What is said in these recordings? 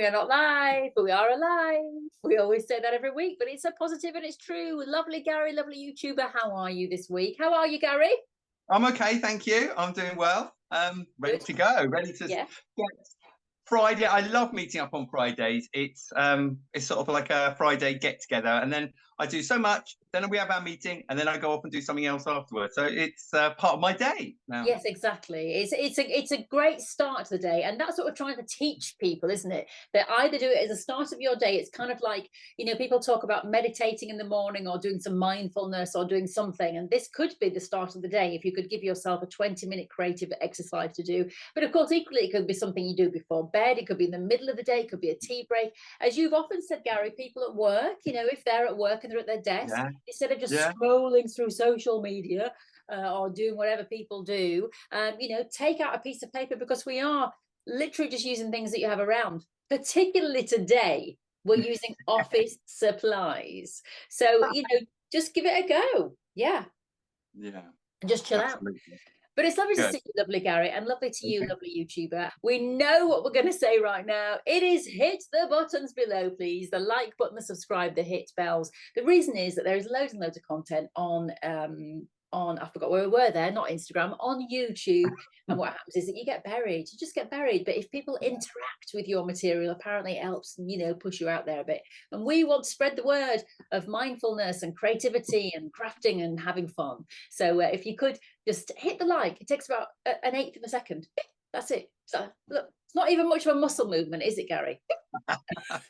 We are not live, but we are alive. We always say that every week, but it's so positive and it's true. Lovely Gary, lovely YouTuber. How are you this week? How are you, Gary? I'm okay, thank you. I'm doing well. Ready Good. to go. Ready to Yeah. get Friday. I love meeting up on Fridays. It's sort of like a Friday get together, and then I do so much. Then we have our meeting, and then I go off and do something else afterwards. So it's part of my day now. Yes, exactly. It's a great start to the day, and that's what we're trying to teach people, isn't it? That either do it as a start of your day. It's kind of like, people talk about meditating in the morning or doing some mindfulness or doing something, and this could be the start of the day if you could give yourself a 20-minute creative exercise to do. But of course, equally, it could be something you do before bed. It could be in the middle of the day. It could be a tea break. As you've often said, Gary, people at work, if they're at work and they're at their desk, Yeah, instead of just yeah, scrolling through social media, or doing whatever people do, take out a piece of paper, because we are literally just using things that you have around. Particularly today, we're using office supplies. So, just give it a go. Yeah. yeah. And just chill out. Absolutely. But it's lovely to Good. see you, lovely Gary, and lovely to you, Okay. lovely YouTuber. We know what we're going to say right now. It is hit the buttons below, please. The like button, the subscribe, the hit bells. The reason is that there is loads and loads of content on I forgot where we were there, not Instagram, on YouTube. And what happens is that you get buried. You just get buried. But if people interact with your material, apparently it helps, push you out there a bit. And we want to spread the word of mindfulness and creativity and crafting and having fun. So if you could just hit the like. It takes about an eighth of a second. That's it. So look, it's not even much of a muscle movement, is it, Gary?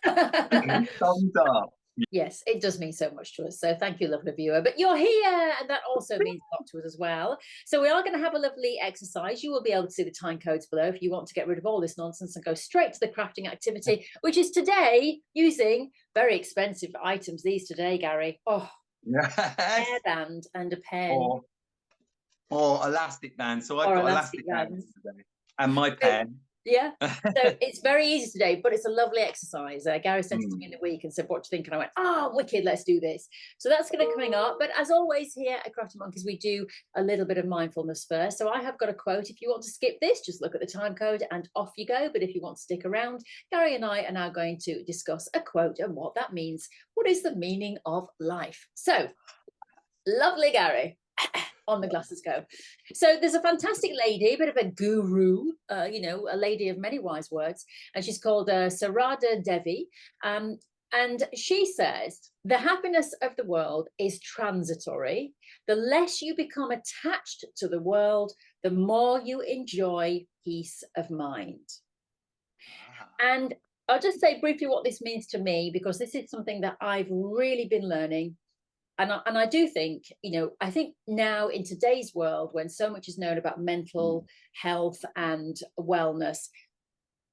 Thumbs up. Yes, it does mean so much to us. So thank you, lovely viewer. But you're here, and that also means a lot to us as well. So we are going to have a lovely exercise. You will be able to see the time codes below if you want to get rid of all this nonsense and go straight to the crafting activity, which is today using very expensive items. These today, Gary. Oh, Yes. hairband and a pen. Or elastic band. So I've got elastic bands today. And my pen. Yeah. So it's very easy today, but it's a lovely exercise. Gary sent it to me in the week and said, what do you think? And I went, wicked, let's do this. So that's going to coming up. But as always here at Crafty Monkeys, we do a little bit of mindfulness first. So I have got a quote. If you want to skip this, just look at the time code and off you go. But if you want to stick around, Gary and I are now going to discuss a quote and what that means. What is the meaning of life? So, lovely Gary. On the glasses go. So there's a fantastic lady, a bit of a guru, a lady of many wise words, and she's called Sarada Devi. And she says, the happiness of the world is transitory. The less you become attached to the world, the more you enjoy peace of mind. And I'll just say briefly what this means to me, because this is something that I've really been learning. And I do think, I think now in today's world, when so much is known about mental health and wellness,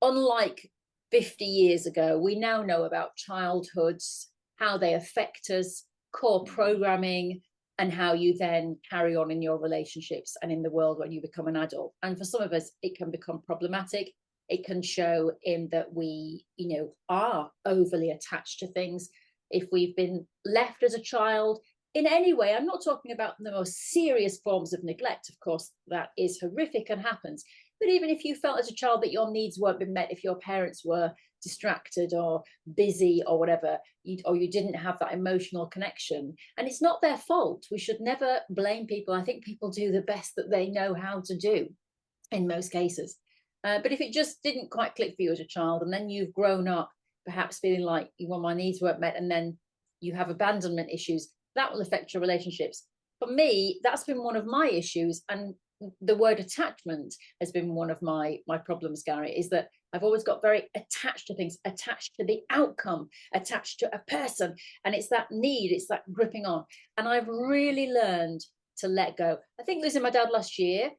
unlike 50 years ago, we now know about childhoods, how they affect us, core programming, and how you then carry on in your relationships and in the world when you become an adult. And for some of us, it can become problematic. It can show in that we, are overly attached to things. If we've been left as a child in any way, I'm not talking about the most serious forms of neglect, of course, that is horrific and happens. But even if you felt as a child that your needs weren't being met, if your parents were distracted or busy or whatever, or you didn't have that emotional connection, and it's not their fault. We should never blame people. I think people do the best that they know how to do in most cases. But if it just didn't quite click for you as a child, and then you've grown up perhaps feeling like, well, my needs weren't met, and then you have abandonment issues, that will affect your relationships. For me, that's been one of my issues, and the word attachment has been one of my problems, Gary, is that I've always got very attached to things, attached to the outcome, attached to a person, and it's that need, it's that gripping on. And I've really learned to let go. I think losing my dad last year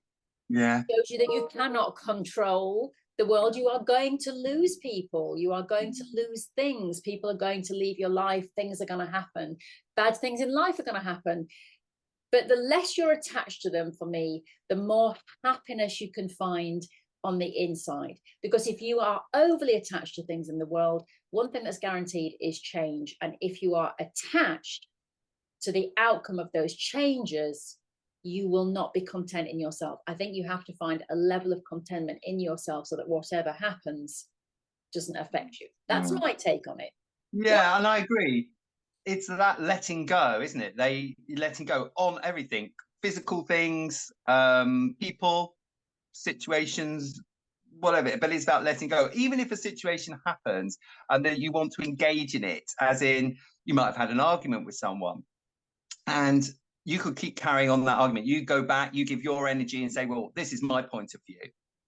shows you that you cannot control the world. You are going to lose people. You are going to lose things. People are going to leave your life. Things are going to happen. Bad things in life are going to happen. But the less you're attached to them, for me, the more happiness you can find on the inside. Because if you are overly attached to things in the world, one thing that's guaranteed is change. And if you are attached to the outcome of those changes, you will not be content in yourself. I think you have to find a level of contentment in yourself so that whatever happens, doesn't affect you. That's my take on it. Yeah, and I agree. It's that letting go, isn't it? Letting go on everything, physical things, people, situations, whatever. But it's about letting go. Even if a situation happens and then you want to engage in it, as in you might have had an argument with someone, and you could keep carrying on that argument. You go back, you give your energy and say, well, this is my point of view.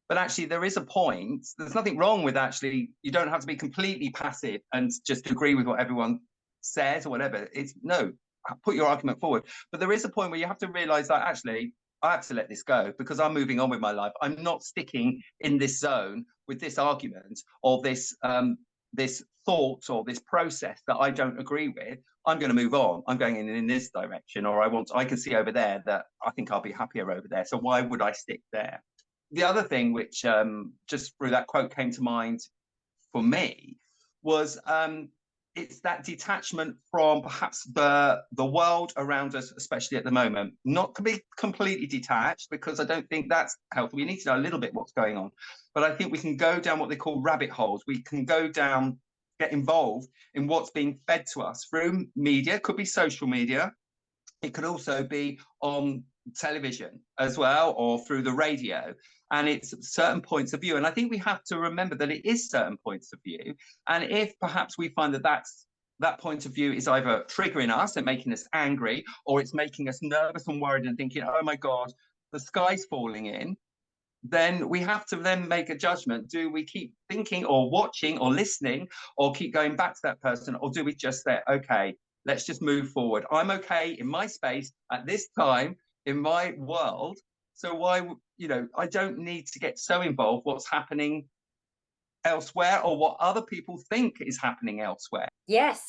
But actually, there is a point. There's nothing wrong with actually, you don't have to be completely passive and just agree with what everyone says or whatever. It's no, put your argument forward. But there is a point where you have to realize that actually, I have to let this go because I'm moving on with my life. I'm not sticking in this zone with this argument or this this thought or this process that I don't agree with. I'm going to move on. I'm going in this direction, or I can see over there that I think I'll be happier over there. So why would I stick there? The other thing which just through that quote came to mind for me was it's that detachment from perhaps the world around us, especially at the moment. Not to be completely detached, because I don't think that's healthy. We need to know a little bit what's going on. But I think we can go down what they call rabbit holes. We can go down, get involved in what's being fed to us through media. It could be social media. It could also be on television as well, or through the radio. And it's certain points of view. And I think we have to remember that it is certain points of view. And if perhaps we find that that point of view is either triggering us and making us angry, or it's making us nervous and worried and thinking, oh my God, the sky's falling in, then we have to then make a judgment. Do we keep thinking or watching or listening or keep going back to that person? Or do we just say, okay, let's just move forward. I'm okay in my space at this time in my world. So why, I don't need to get so involved what's happening elsewhere or what other people think is happening elsewhere. Yes.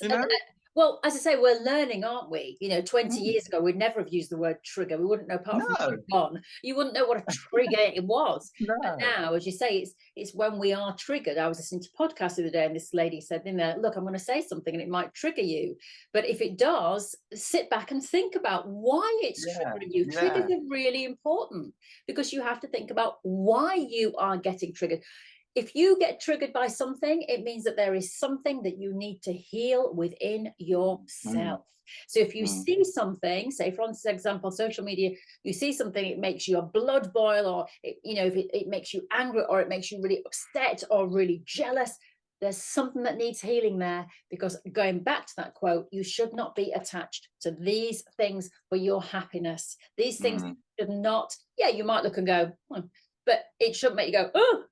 Well, as I say, we're learning, aren't we? 20 years ago, we'd never have used the word trigger. We wouldn't know, apart from gone. You wouldn't know what a trigger it was. No. But now, as you say, it's when we are triggered. I was listening to a podcast the other day, and this lady said in there, look, I'm going to say something and it might trigger you. But if it does, sit back and think about why it's triggering you. Yeah. Triggers are really important because you have to think about why you are getting triggered. If you get triggered by something, it means that there is something that you need to heal within yourself. So if you see something, say for example, social media, you see something, it makes your blood boil, or if it makes you angry, or it makes you really upset or really jealous, there's something that needs healing there. Because going back to that quote, you should not be attached to these things for your happiness. These things should not, you might look and go, but it shouldn't make you go,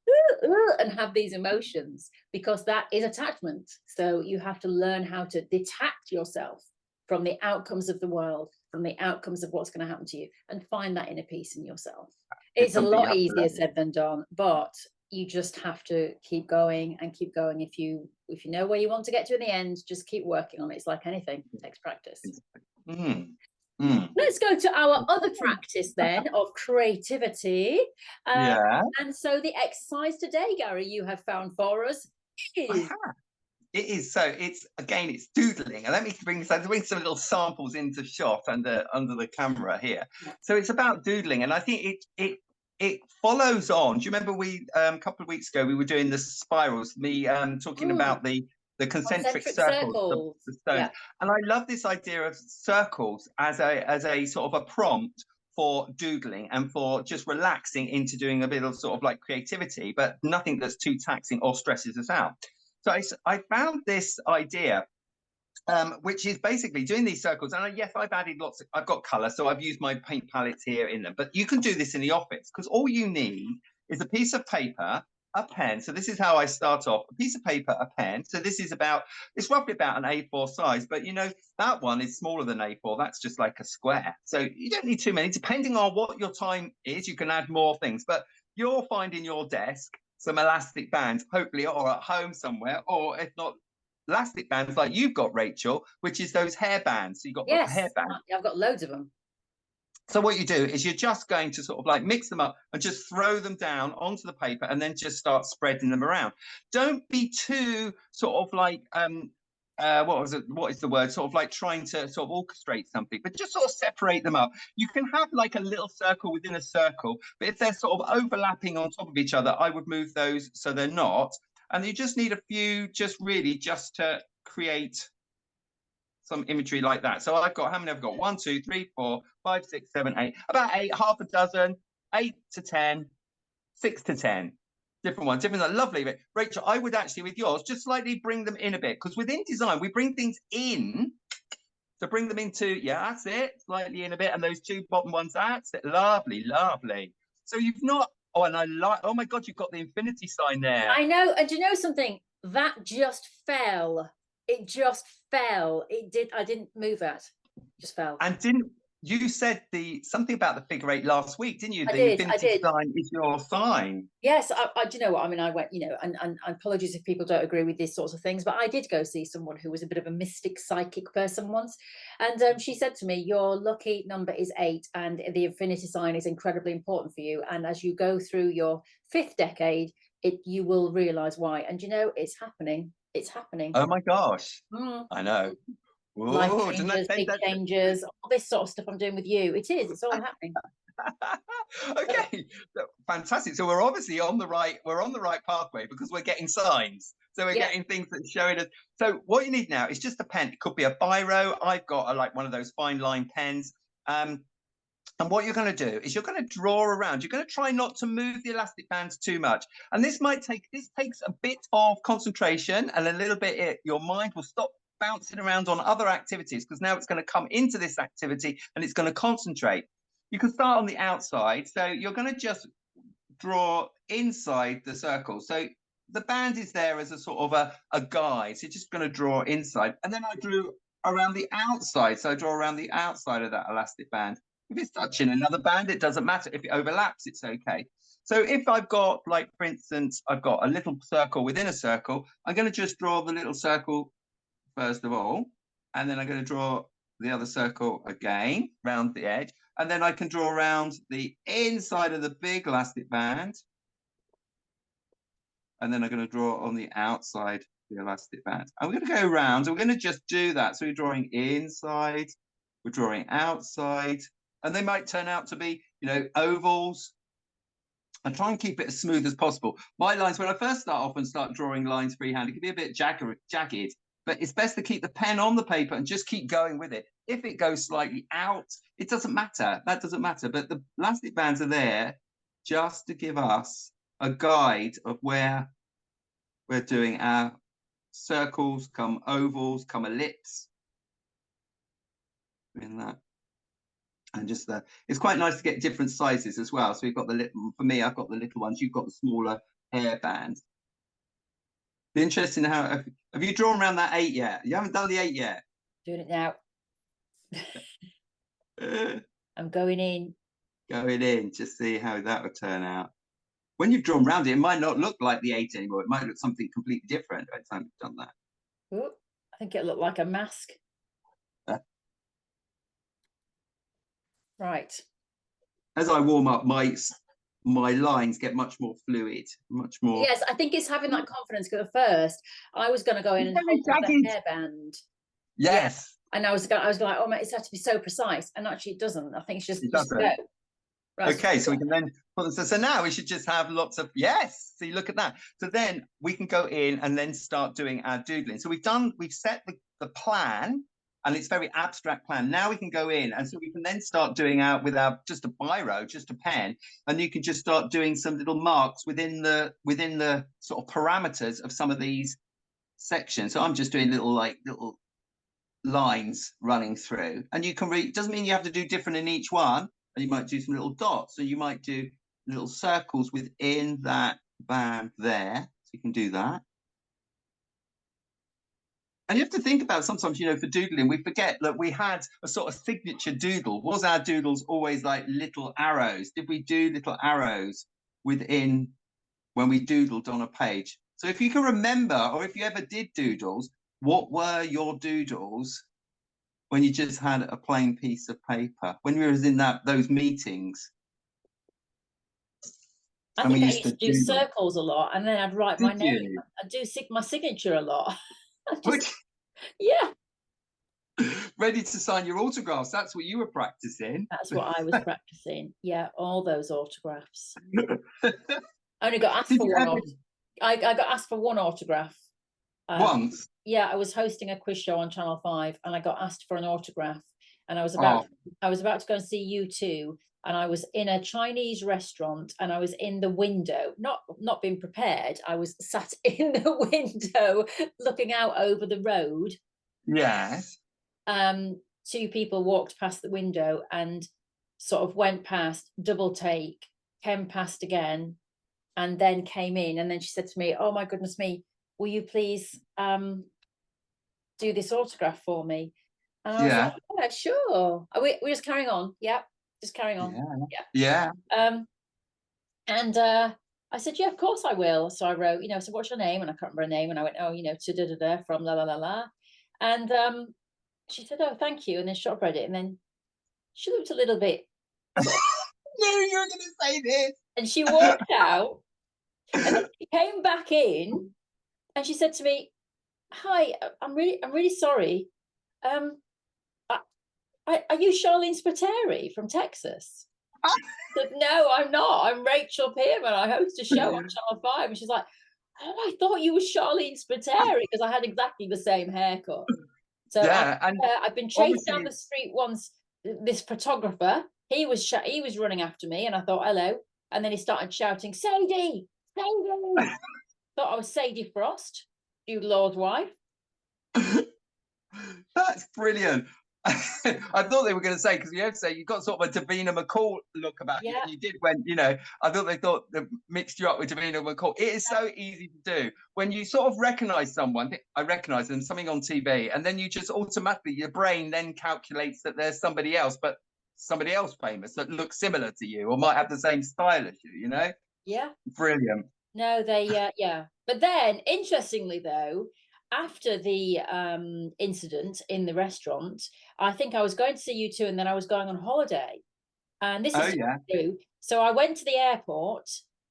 and have these emotions, because that is attachment. So you have to learn how to detach yourself from the outcomes of the world, from the outcomes of what's going to happen to you, and find that inner peace in yourself. It's a lot easier said than done, but you just have to keep going and keep going. If you know where you want to get to in the end, just keep working on it. It's like anything, it takes practice. Let's go to our other practice then of creativity. And so the exercise today, Gary, you have found for us is... It is. So it's doodling. And let me bring some little samples into shot under the camera here. So it's about doodling. And I think it follows on. Do you remember we a couple of weeks ago we were doing the spirals, talking about the concentric circles, the stones. Yeah. And I love this idea of circles as a sort of a prompt for doodling and for just relaxing into doing a bit of sort of like creativity, but nothing that's too taxing or stresses us out. So I found this idea, which is basically doing these circles. And yes, I've added I've got color, so I've used my paint palettes here in them, but you can do this in the office, because all you need is a piece of paper, a pen. So this is how I start off: a piece of paper, a pen. So this is it's roughly about an A4 size, but that one is smaller than A4. That's just like a square. So you don't need too many. Depending on what your time is, you can add more things, but you'll find in your desk some elastic bands, hopefully, or at home somewhere, or if not, elastic bands like you've got, Rachel, which is those hair bands. So you've got hair bands. I've got loads of them. So what you do is you're just going to sort of like mix them up and just throw them down onto the paper and then just start spreading them around. Don't be too sort of like, what is the word? Sort of like trying to sort of orchestrate something, but just sort of separate them up. You can have like a little circle within a circle, but if they're sort of overlapping on top of each other, I would move those so they're not. And you just need a few, just to create some imagery like that. So I've got, how many I've got? 1, 2, 3, 4, 5, 6, 7, 8, about 8, half a dozen, 8 to 10, 6 to 10. Different ones, different, lovely. But Rachel, I would actually, with yours, just slightly bring them in a bit, because within design, we bring things in. So bring them into, yeah, that's it, slightly in a bit. And those 2 bottom ones, that's it. Lovely, lovely. So you've not, oh, and I like, oh my God, you've got the infinity sign there. I know. And do you know something? That just fell. It just fell. It did. I didn't move that. It just fell. And didn't you said something about the figure 8 last week, didn't you? I The did. infinity sign is your sign. Yes, do you know what I mean? I went, and apologies if people don't agree with these sorts of things, but I did go see someone who was a bit of a mystic psychic person once, and she said to me, "Your lucky number is 8, and the infinity sign is incredibly important for you. And as you go through your 5th decade, you will realize why." And it's happening. It's happening. Oh my gosh, I know. Life changes, big changes, all this sort of stuff I'm doing with you. It's all happening. Okay, fantastic. So we're obviously on the right pathway, because we're getting signs. So we're getting things that are showing us. So what you need now is just a pen. It could be a biro. I've got like one of those fine line pens. And what you're going to do is you're going to draw around. You're going to try not to move the elastic bands too much. And this takes a bit of concentration, and a little bit, your mind will stop bouncing around on other activities, because now it's going to come into this activity and it's going to concentrate. You can start on the outside. So you're going to just draw inside the circle. So the band is there as a sort of a guide. So you're just going to draw inside. And then I drew around the outside. So I draw around the outside of that elastic band. If it's touching another band, it doesn't matter. If it overlaps, it's okay. So if I've got, like, for instance, I've got a little circle within a circle, I'm going to just draw the little circle first of all. And then I'm going to draw the other circle again round the edge. And then I can draw around the inside of the big elastic band. And then I'm going to draw on the outside of the elastic band. And we're going to go around. We're going to just do that. So we're drawing inside, we're drawing outside. And they might turn out to be, ovals. I try and keep it as smooth as possible. My lines, when I first start off and start drawing lines freehand, it can be a bit jagged. But it's best to keep the pen on the paper and just keep going with it. If it goes slightly out, it doesn't matter. That doesn't matter. But the elastic bands are there just to give us a guide of where we're doing our circles, come ovals, come ellipse. In that. And just it's quite nice to get different sizes as well. So we've got the little, for me, I've got the little ones. You've got the smaller hair bands. Be interesting how, have you drawn around that 8 yet? You haven't done the 8 yet. Doing it now. I'm going in. Going in, just see how that would turn out. When you've drawn around it, it might not look like the 8 anymore. It might look something completely different by the time you've done that. Ooh, I think it looked like a mask. Right. As I warm up, my lines get much more fluid, much more. Yes, I think it's having that confidence, because at first I was going to go in and hold the hairband. Yes. Yeah. And I was like, oh man, it's had to be so precise. And actually it doesn't. I think it's just go. Right. Okay, so we can then so now we should just have lots of see, look at that. So then we can go in and then start doing our doodling. So we've set the plan, and it's very abstract plan. Now we can go in, and so we can then start doing out with our just a biro, just a pen, and you can just start doing some little marks within the sort of parameters of some of these sections. So I'm just doing little lines running through, and you can read. Doesn't mean you have to do different in each one, and you might do some little dots. So you might do little circles within that band there. So you can do that. And you have to think about sometimes, for doodling, we forget that we had a sort of signature doodle. Was our doodles always like little arrows? Did we do little arrows within when we doodled on a page? So if you can remember, or if you ever did doodles, what were your doodles when you just had a plain piece of paper? When you were in those meetings? I think I used to do circles a lot, and then I'd write my name. I'd do my signature a lot. Yeah. Ready to sign your autographs. That's what you were practicing. That's what I was practicing. Yeah, all those autographs. I only got asked for one I got asked for one autograph. Once? Yeah, I was hosting a quiz show on Channel 5 and I got asked for an autograph, and I was Oh, about to go and see U2, and I was in a Chinese restaurant and I was in the window, not being prepared. I was sat in the window looking out over the road. yes. Two people walked past the window and sort of went past, double take, came past again, and then came in. And then she said to me, "Oh my goodness me, will you please do this autograph for me?" And I was Yeah. like, "Yeah, sure." We're just carrying on. Yeah, just carrying on. Yeah. Yeah. Yeah. And I said, "Yeah, of course I will." So I wrote, I said, "What's your name?" And I can't remember her name. And I went, "Oh, to da da da from la la la la." And she said, "Oh, thank you." And then she read it. And then she looked a little bit sort of, Knew you were going to say this. and she walked out. And then she came back in and she said to me, "Hi, I'm really sorry. Are you Charlene Spiteri from Texas?" I said, "No, I'm not. I'm Rachel Pearman. I host a show on Channel 5." And she's like, "Oh, I thought you were Charlene Spiteri," because I had exactly the same haircut. So Yeah, and I've been chased down the street once. This photographer, he was running after me, and I thought, "Hello," and then he started shouting, "Sadie, Sadie!" Thought I was Sadie Frost, Jude Law's wife. that's brilliant. I thought they were going to say, because you have to say you've got sort of a Davina McCall look about you, and you did when I thought they mixed you up with Davina McCall. It is so easy to do when you sort of recognize someone. I recognize them, something on TV, and then you just automatically, your brain then calculates that there's somebody else, but somebody else famous that looks similar to you or might have the same style as you. Yeah. Brilliant. No, they yeah. But then, interestingly though, after the incident in the restaurant, I think I was going to see U2, and then I was going on holiday. And this is true. So I went to the airport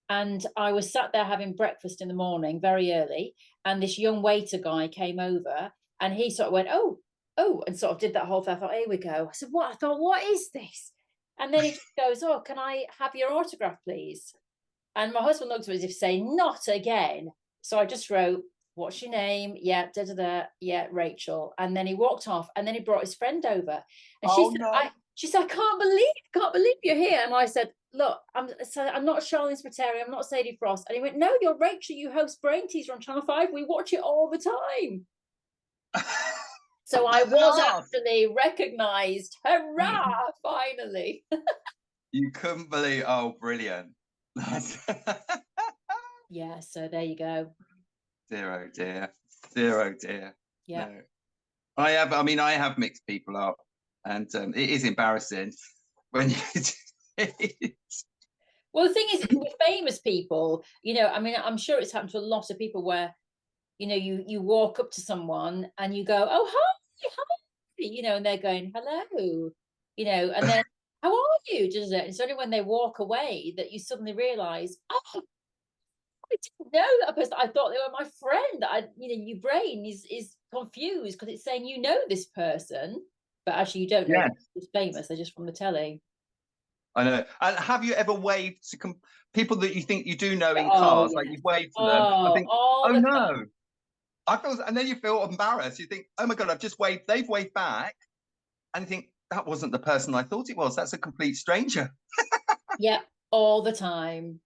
and I was sat there having breakfast in the morning very early, and this young waiter guy came over and he sort of went, "Oh, oh," and sort of did that whole thing. I thought, "Here we go." I said, "What?" I thought, "What is this?" And then he just goes, "Oh, can I have your autograph, please?" And my husband looked at me as if saying, "Not again." So I just wrote, "What's your name?" "Yeah, da da da." "Yeah, Rachel." And then he walked off, and then he brought his friend over, and she said, "I can't believe you're here." And I said, "Look, I'm not Charlene Spiteri, I'm not Sadie Frost." And he went, "No, you're Rachel. You host Brain Teaser on Channel 5. We watch it all the time." So I was actually recognised. Hurrah! Finally. You couldn't believe. Oh, brilliant. Yeah, so there you go. Dear, oh dear. Dear, oh dear. Yeah. No. I have mixed people up, and it is embarrassing when you do it. Well, the thing is, with famous people, I'm sure it's happened to a lot of people where, you walk up to someone and you go, "Oh, hi," and they're going, "Hello," and then, "How are you?" It's only when they walk away that you suddenly realise, "Oh, I didn't know that person. I thought they were my friend." Your brain is confused because it's saying this person, but actually you don't know who's famous. They're just from the telly. I know. And have you ever waved to people that you think you do know in cars? Like you've waved to them. I think, oh no. I feel, and then you feel embarrassed. You think, oh my God, I've just waved. They've waved back, and you think that wasn't the person I thought it was. That's a complete stranger. Yeah, all the time.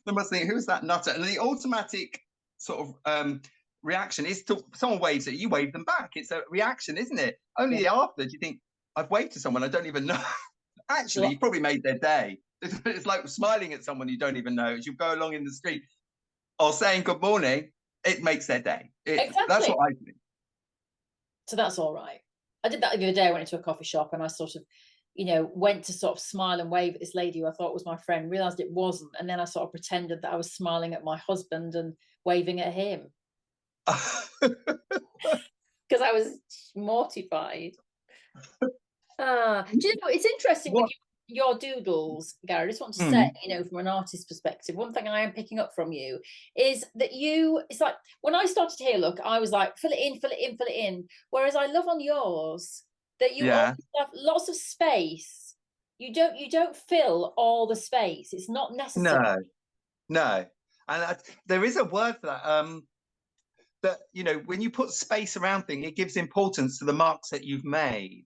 They must think, who's that nutter? And the automatic sort of reaction is to someone waves at you, wave them back. It's a reaction, isn't it? Only after do you think, I've waved to someone I don't even know. Actually, you probably made their day. It's like smiling at someone you don't even know as you go along in the street or saying good morning. It makes their day. Exactly. That's what I think. So that's all right. I did that the other day. I went into a coffee shop and I sort of, went to sort of smile and wave at this lady who I thought was my friend, realised it wasn't. And then I sort of pretended that I was smiling at my husband and waving at him. Because I was mortified. Do you know, it's interesting with your doodles, Gary. I just want to say, from an artist's perspective, one thing I am picking up from you is that it's like when I started here, look, I was like, fill it in, fill it in, fill it in. Whereas I love on yours that you always have lots of space. You don't fill all the space. It's not necessary. No. And there is a word for that. That, you know, when you put space around things, it gives importance to the marks that you've made.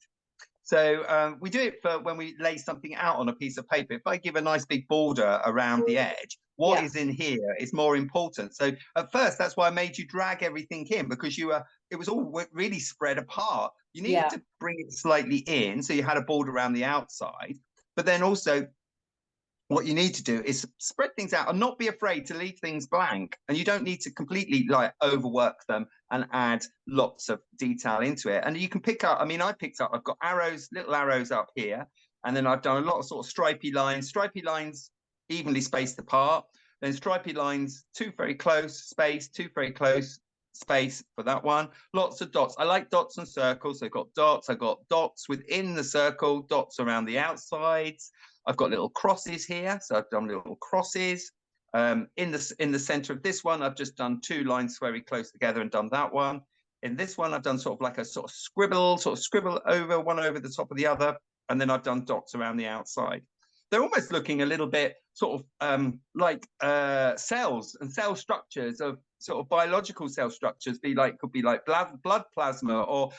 So we do it for when we lay something out on a piece of paper. If I give a nice big border around the edge, what is in here is more important. So at first, that's why I made you drag everything in, because it was all really spread apart. You needed to bring it slightly in, so you had a border around the outside. But then also, what you need to do is spread things out and not be afraid to leave things blank. And you don't need to completely like overwork them and add lots of detail into it. And you can pick up, I mean, I've got arrows, little arrows up here. And then I've done a lot of sort of stripy lines evenly spaced apart. Then stripy lines, two very close space, two very close space for that one. Lots of dots. I like dots and circles. So I've got dots within the circle, dots around the outsides. I've got little crosses here, so I've done little crosses. In the center of this one, I've just done two lines very close together and done that one. In this one, I've done sort of like a sort of scribble over one over the top of the other, and then I've done dots around the outside. They're almost looking a little bit sort of like cells and cell structures of sort of biological cell structures. Could be like blood plasma or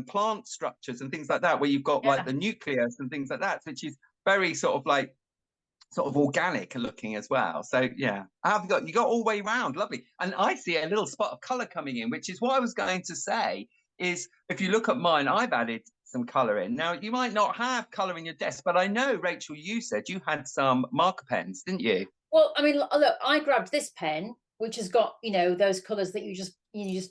plant structures and things like that, where you've got like the nucleus and things like that, which is very sort of organic looking as well. So yeah, you got all the way around. Lovely. And I see a little spot of color coming in, which is what I was going to say, is if you look at mine, I've added some color in. Now, you might not have color in your desk, but I know, Rachel, you said you had some marker pens, didn't you? Well, I mean, look, I grabbed this pen, which has got, you know, those colors that you just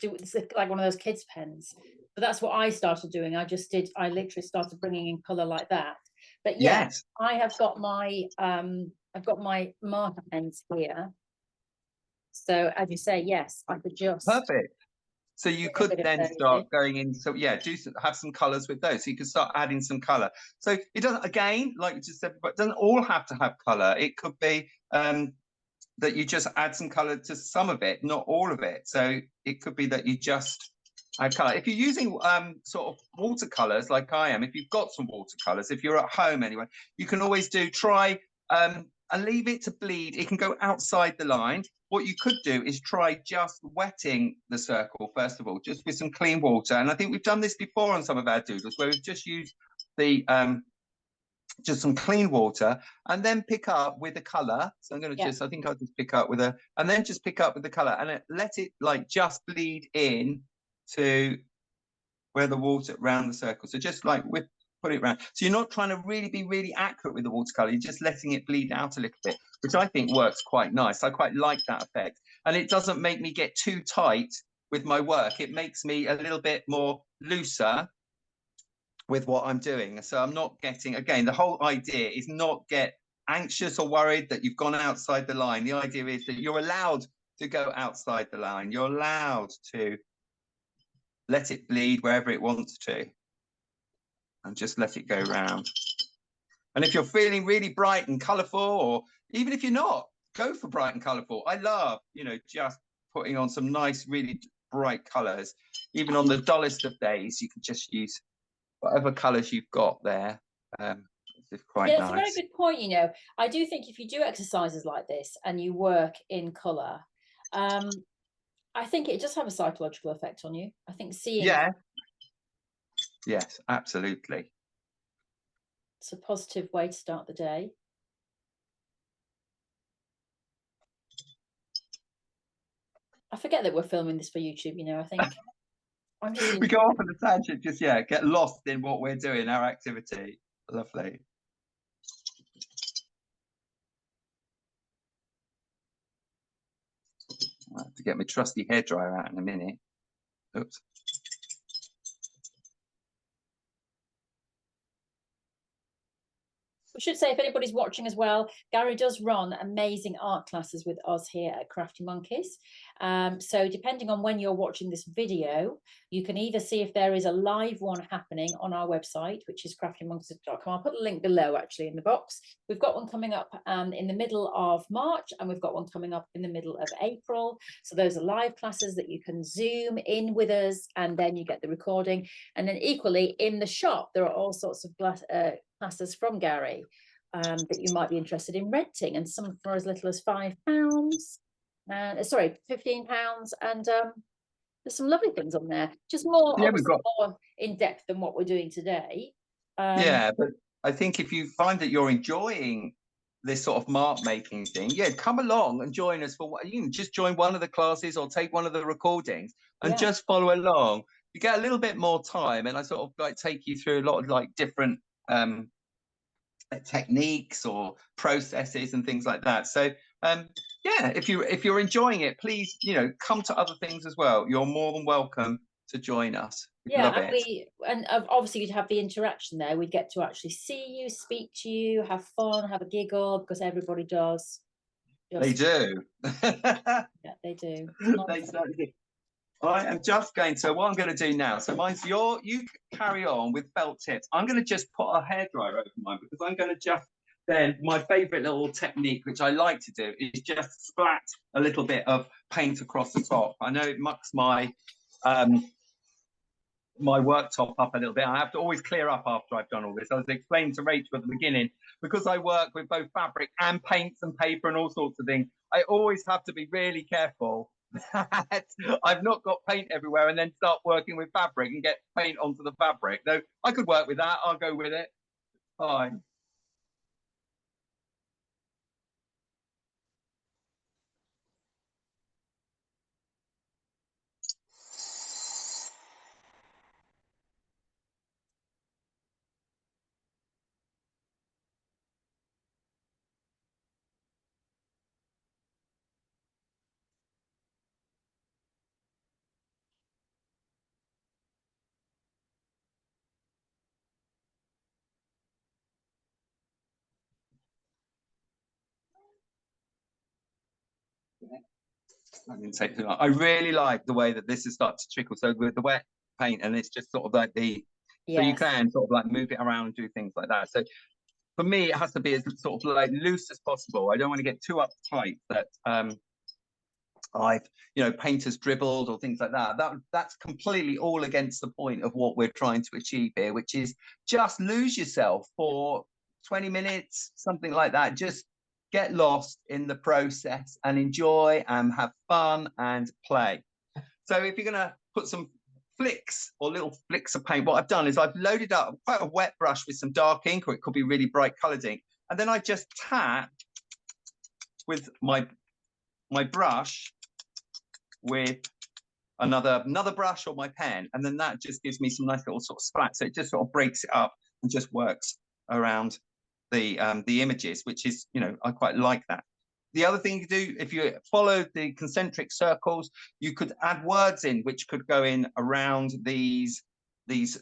do. It's like one of those kids' pens. But that's what I started doing. I literally started bringing in color like that. But yes, I have got my I've got my marker pens here. So as you say, yes, I could just perfect. So you could then start going in. So yeah, have some colors with those. So you can start adding some color. So it doesn't, again, like you just said, but it doesn't all have to have color. It could be that you just add some color to some of it, not all of it. So it could be that you just add color. If you're using sort of watercolors like I am, if you've got some watercolors, if you're at home anyway, you can always try and leave it to bleed. It can go outside the line. What you could do is try just wetting the circle, first of all, just with some clean water. And I think we've done this before on some of our doodles, where we've just used the just some clean water and then pick up with the color. So I'm going to I think I'll just pick up with and then just pick up with the color and let it like just bleed in to where the water around the circle. So just like put it around. So you're not trying to be really accurate with the watercolor. You're just letting it bleed out a little bit, which I think works quite nice. I quite like that effect. And it doesn't make me get too tight with my work. It makes me a little bit more looser with what I'm doing. So I'm not getting, again, the whole idea is not get anxious or worried that you've gone outside the line. The idea is that you're allowed to go outside the line. You're allowed to let it bleed wherever it wants to and just let it go round. And if you're feeling really bright and colorful, or even if you're not, go for bright and colorful. I love, you know, just putting on some nice, really bright colors. Even on the dullest of days, you can just use whatever colors you've got there. It's quite nice. It's a very good point. You know, I do think if you do exercises like this and you work in color, I think it does have a psychological effect on you. I think seeing yes, absolutely. It's a positive way to start the day. I forget that we're filming this for YouTube, you know, I think I'm just we go off on a tangent, just get lost in what we're doing, our activity. Lovely. I have to get my trusty hairdryer out in a minute. Oops. We should say, if anybody's watching as well, Gary does run amazing art classes with us here at Crafty Monkeys. So depending on when you're watching this video, you can either see if there is a live one happening on our website, which is CraftyMonkies.com. I'll put a link below, actually, in the box. We've got one coming up in the middle of March, and we've got one coming up in the middle of April. So those are live classes that you can Zoom in with us, and then you get the recording. And then equally, in the shop, there are all sorts of classes from Gary that you might be interested in renting, and some for as little as £5. and sorry, £15, and there's some lovely things on there. Just more, Yeah, obviously more in depth than what we're doing today. Yeah, but I think if you find that you're enjoying this sort of mark making thing, yeah, come along and join us for what you can just join one of the classes or take one of the recordings and just follow along. You get a little bit more time, and I sort of like take you through a lot of like different techniques or processes and things like that. So yeah, if you're enjoying it, please, you know, come to other things as well. You're more than welcome to join us. Yeah, Love it. and obviously you'd have the interaction there. We'd get to actually see you, speak to you, have fun, have a giggle, because everybody does. They do. Yeah, they do. They certainly do. I am just going to, what I'm going to do now, so mine's you carry on with felt tips. I'm going to just put a hairdryer over mine, because I'm going to just, then my favorite little technique, which I like to do, is just splat a little bit of paint across the top. I know it mucks my my worktop up a little bit. I have to always clear up after I've done all this. I was explaining to Rachel at the beginning, because I work with both fabric and paints and paper and all sorts of things, I always have to be really careful that I've not got paint everywhere and then start working with fabric and get paint onto the fabric. Though I could work with that. I'll go with it. Fine. I didn't take too long. I really like the way that this has started to trickle. So with the wet paint, and it's just sort of like so you can sort of like move it around and do things like that. So for me, it has to be as sort of like loose as possible. I don't want to get too uptight that I've, you know, painters dribbled or things like that. That's completely all against the point of what we're trying to achieve here, which is just lose yourself for 20 minutes, something like that. Just get lost in the process and enjoy and have fun and play. So if you're going to put some flicks or little flicks of paint, what I've done is I've loaded up quite a wet brush with some dark ink, or it could be really bright colored ink. And then I just tap with my brush with another brush or my pen, and then that just gives me some nice little sort of splats. So it just sort of breaks it up and just works around the images, which is, you know, I quite like that. The other thing you do, if you follow the concentric circles, you could add words in, which could go in around these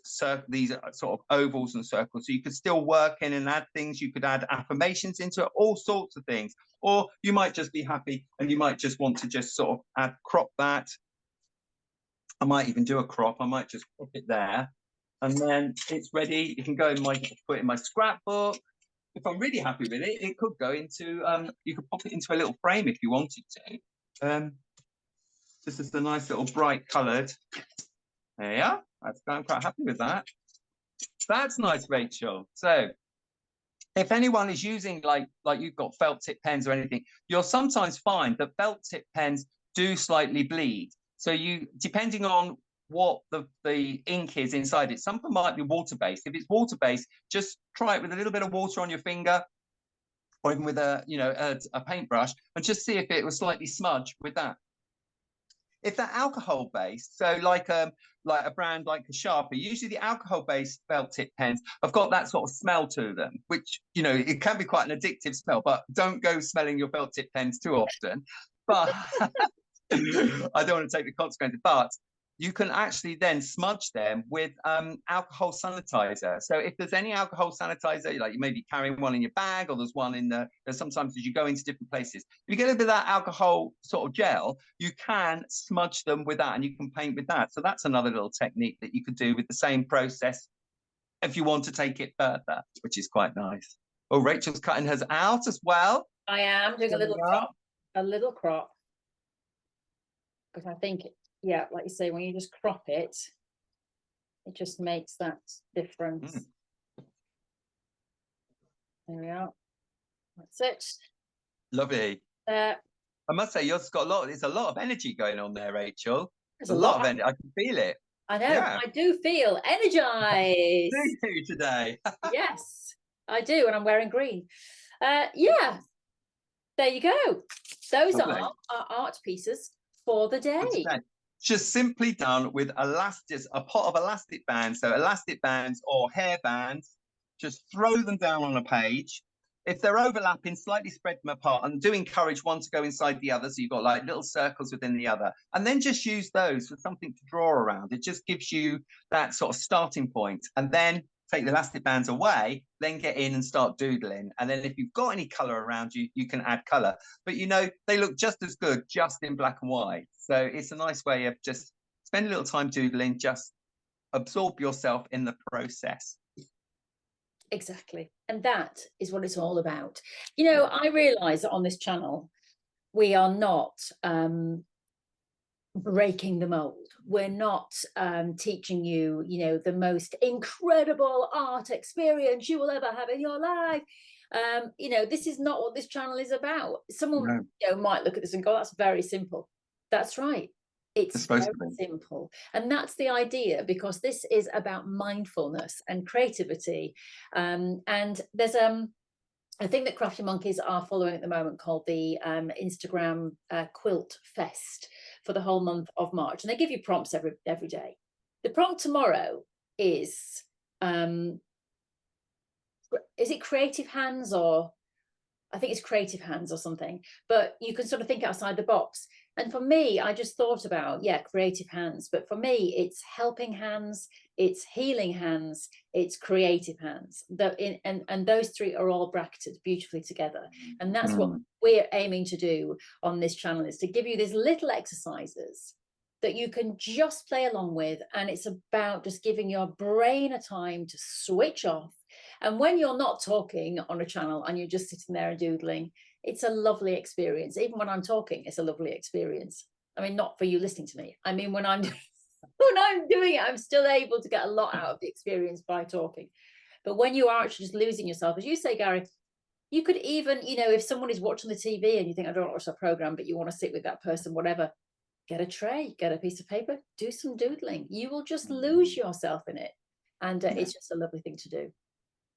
sort of ovals and circles. So you could still work in and add things. You could add affirmations into it, all sorts of things. Or you might just be happy and you might just want to just sort of crop that. I might even do a crop. I might just put it there, and then it's ready. You can go in put it in my scrapbook. If I'm really happy with it, it could go into, you could pop it into a little frame if you wanted to. This is the nice little bright coloured. There you are. I'm quite happy with that. That's nice, Rachel. So if anyone is using like you've got felt tip pens or anything, you'll sometimes find that felt tip pens do slightly bleed. So you, depending on what the ink is inside it, some of them might be water-based. If it's water-based, just try it with a little bit of water on your finger, or even with a paintbrush, and just see if it will slightly smudge with that. If they're alcohol-based, so like a brand like a Sharpie, usually the alcohol-based felt tip pens have got that sort of smell to them, which, you know, it can be quite an addictive smell, but don't go smelling your felt tip pens too often. But I don't want to take the consequences, but you can actually then smudge them with alcohol sanitizer. So if there's any alcohol sanitizer, like you may be carrying one in your bag, or there's one in there's sometimes as you go into different places, if you get a bit of that alcohol sort of gel, you can smudge them with that and you can paint with that. So that's another little technique that you could do with the same process if you want to take it further, which is quite nice. Oh, Rachel's cutting hers out as well. I am doing a little crop, because I think, yeah, like you say, when you just crop it, it just makes that difference. There we are. That's it. Lovely. I must say, yours got a lot. There's a lot of energy going on there, Rachel. There's A a lot lot. of energy. I can feel it. I know. Yeah. I do feel energized. Do you today? Yes, I do, and I'm wearing green. Yeah, there you go. Those are Lovely. our art pieces for the For day. today. Just simply done with elastic, a pot of elastic bands. So elastic bands or hair bands, just throw them down on a page. If they're overlapping, slightly spread them apart, and do encourage one to go inside the other. So you've got like little circles within the other, and then just use those for something to draw around. It just gives you that sort of starting point, and then take the elastic bands away, then get in and start doodling. And then if you've got any color around you, you can add color. But you know, they look just as good just in black and white. So it's a nice way of just spend a little time doodling, just absorb yourself in the process. Exactly. And that is what it's all about. You know, I realize that on this channel, we are not breaking the mold. We're not teaching you, you know, the most incredible art experience you will ever have in your life. You know, this is not what this channel is about. Someone, you know, might look at this and go, that's very simple. That's right. It's very simple. And that's the idea, because this is about mindfulness and creativity. And there's a thing that Crafty Monkeys are following at the moment called the Instagram Quilt Fest for the whole month of March. And they give you prompts every day. The prompt tomorrow is it creative hands, or I think it's creative hands or something, but you can sort of think outside the box. And for me, I just thought about, yeah, creative hands. But for me, it's helping hands, it's healing hands, it's creative hands. And those three are all bracketed beautifully together. And that's what we're aiming to do on this channel, is to give you these little exercises that you can just play along with. And it's about just giving your brain a time to switch off. And when you're not talking on a channel and you're just sitting there and doodling, it's a lovely experience. Even when I'm talking, it's a lovely experience. I mean, not for you listening to me. I mean, when I'm doing it, I'm still able to get a lot out of the experience by talking. But when you are actually just losing yourself, as you say, Gary, you could even, you know, if someone is watching the TV and you think, I don't want to watch that program, but you want to sit with that person, whatever, get a tray, get a piece of paper, do some doodling. You will just lose yourself in it. And it's just a lovely thing to do.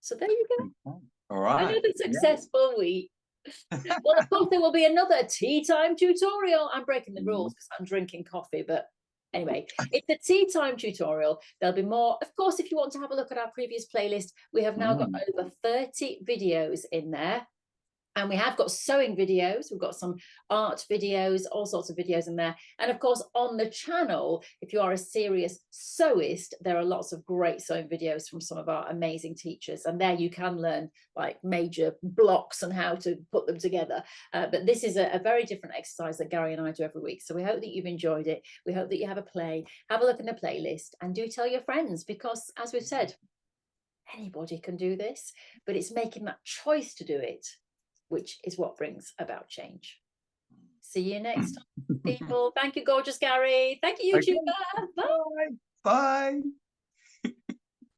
So there you go. All right. Another successful week. Well, of course, there will be another tea time tutorial. I'm breaking the rules because I'm drinking coffee, but anyway, it's a tea time tutorial. There'll be more. Of course, if you want to have a look at our previous playlist, we have now got over 30 videos in there. And we have got sewing videos, we've got some art videos, all sorts of videos in there. And of course, on the channel, if you are a serious sewist, there are lots of great sewing videos from some of our amazing teachers. And there you can learn like major blocks and how to put them together. But this is a very different exercise that Gary and I do every week. So we hope that you've enjoyed it. We hope that you have a play, have a look in the playlist, and do tell your friends, because as we've said, anybody can do this, but it's making that choice to do it, which is what brings about change. See you next time, people. Thank you, gorgeous Gary. Thank you, YouTuber. Okay. Bye. Bye.